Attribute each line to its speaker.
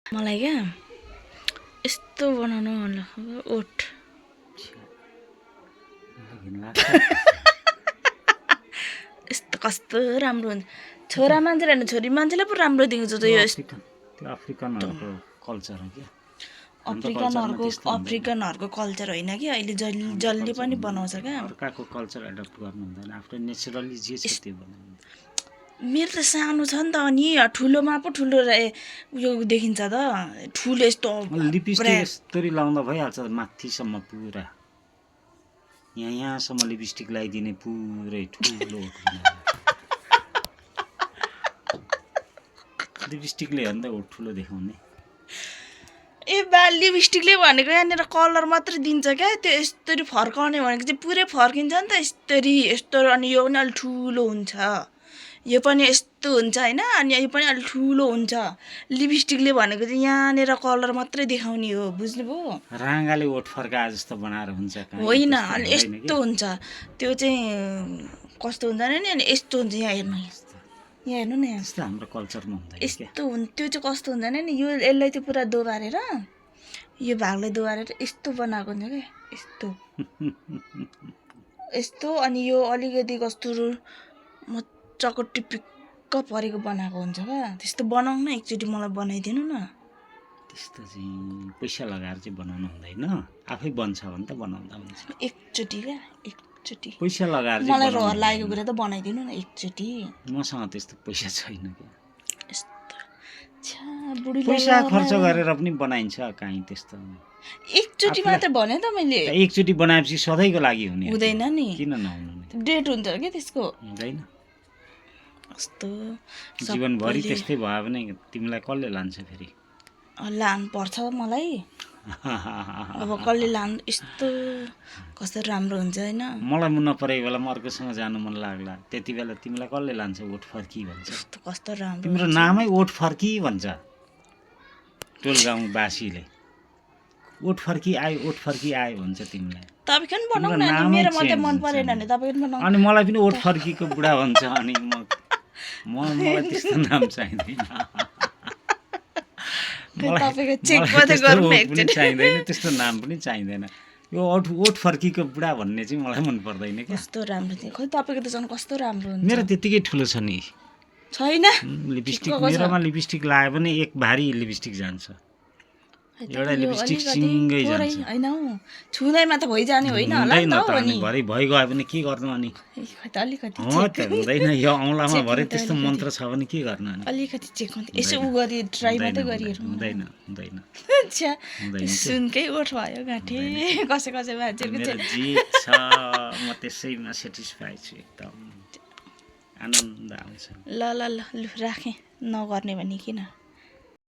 Speaker 1: मलाई क्या यस्तो बनाउनु मन लाग्छ ओठ यस्तो कस्तो राम्रो हुन्छ छोरा मान्छेले होइन छोरी मान्छेलाई पो राम्रो देखिन्छ त यो
Speaker 2: त्यो अफ्रिकनहरुको कल्चर हो क्या
Speaker 1: अफ्रिकनहरुको कल्चर होइन कि अहिले जसले पनि बनाउँछ क्या
Speaker 2: अर्काको कल्चर एडप्ट गर्नु हुँदैन आफ्नो नेचुरली जे छ त्यो बनाउनु
Speaker 1: मेरो त सानो छ नि त अनि ठुलोमा पो ठुलो उयो देखिन्छ त ठुलो यस्तो
Speaker 2: लिपस्टिक यस्तरी लाउँदा भइहाल्छ माथिसम्म पुरा यहाँसम्म लिपस्टिक लगाइदिने पुरै ठुलो लिपस्टिकले हो नि त ठुलो देखाउने
Speaker 1: ए बा लिपस्टिकले भनेको यहाँनिर कलर मात्रै दिन्छ क्या त्यो यस्तरी फर्काउने भनेको चाहिँ पुरै फर्किन्छ नि त यस्तो अनि यो पनि अलिक ठुलो हुन्छ यो पनि यस्तो हुन्छ होइन अनि यो पनि अलिक ठुलो हुन्छ लिपस्टिकले भनेको चाहिँ यहाँनिर कलर मात्रै देखाउने हो बुझ्नुभयो
Speaker 2: राँगाले ओठ फर्काए जस्तो बनाएर हुन्छ
Speaker 1: होइन अनि यस्तो हुन्छ त्यो चाहिँ कस्तो हुन्छ नि अनि यस्तो हुन्छ यहाँ हेर्नु न
Speaker 2: यस्तो हाम्रो कल्चरमा हुँदैन
Speaker 1: यस्तो हुन्छ त्यो चाहिँ कस्तो हुन्छ नि यो यसलाई चाहिँ पुरा दोबारेर यो भागलाई दोबारेर यस्तो बनाएको हुन्छ क्या यस्तो अनि यो अलिकति कस्तो मजाको टिपिक्क परेको बनाएको हुन्छ क्या त्यस्तो बनाउनु न एकचोटि मलाई बनाइदिनु न
Speaker 2: त्यस्तो चाहिँ पैसा लगाएर चाहिँ बनाउनु हुँदैन आफै बन्छ भने त बनाउँदा हुन्छ
Speaker 1: एकचोटि क्या एकचोटि
Speaker 2: पैसा लगाएर
Speaker 1: मलाई रहर लागेको कुरा त बनाइदिनु न एकचोटि
Speaker 2: मसँग त्यस्तो पैसा छैन क्या
Speaker 1: यस्तो
Speaker 2: पैसा खर्च गरेर पनि बनाइन्छ काहीँ त्यस्तो
Speaker 1: एकचोटि मात्र भने त मैले
Speaker 2: एकचोटि बनाएपछि सधैँको लागि हुने
Speaker 1: हुँदैन नि
Speaker 2: किन नहुनु
Speaker 1: डेट हुन्छ क्या त्यसको
Speaker 2: हुँदैन
Speaker 1: कस्तो
Speaker 2: जीवनभरि त्यस्तै भयो भने तिमीलाई कसले लान्छ फेरि
Speaker 1: लानु पर्छ मलाई अब कसले लानु यस्तो कस्तो राम्रो हुन्छ होइन
Speaker 2: मलाई मन नपरेको बेला म अर्कोसँग जानु मन लाग्ला त्यति बेला तिमीलाई कसले लान्छ ओठ फर्की भन्छ
Speaker 1: कस्तो राम्रो
Speaker 2: तिम्रो नामै ओठ फर्की भन्छ टोलगाउँवासीले ओठ फर्की आयो भन्छ तिमीलाई
Speaker 1: तपाईँ पनि बनाउनु न मेरो मात्रै मन परेन भने तपाईँ पनि बनाउनु
Speaker 2: अनि मलाई पनि ओठ फर्कीको बुढा भन्छ अनि मलाई त्यस्तो नाम चाहिँदैन चाहिँदैन त्यस्तो नाम पनि चाहिँदैन यो ओठ फर्कीको बुढा भन्ने चाहिँ मलाई मन पर्दैन क्या
Speaker 1: कस्तो राम्रो थियो खोइ तपाईँको त झन् कस्तो राम्रो हुन्छ
Speaker 2: मेरो त्यतिकै ठुलो छ नि
Speaker 1: छैन
Speaker 2: लिपस्टिक मेरोमा लिपस्टिक लगायो भने एक भारी लिपस्टिक जान्छ एउटा लिपस्टिक सिङ्गै जान्छ
Speaker 1: हैन हौ छुदैमा त भइजाने होइन होला नि त
Speaker 2: अनि भरै भइगयो भने के गर्नु अनि
Speaker 1: अलिकति
Speaker 2: हुँदैन यो औँलामा भरे त्यस्तो मन्त्र छ भने के गर्नु अनि
Speaker 1: अलिकति चेक यसो उ गरी ट्राई मात्रै गरिहेर्नु
Speaker 2: हुँदैन
Speaker 1: अच्छा सुनकै ओठ भयो गाँठे कसै मान्छेको
Speaker 2: मेरो जे छ म त्यसैमा सेटिस्फाई छु एकदम आनन्द आउँछ
Speaker 1: ल राखेँ नगर्ने भने किन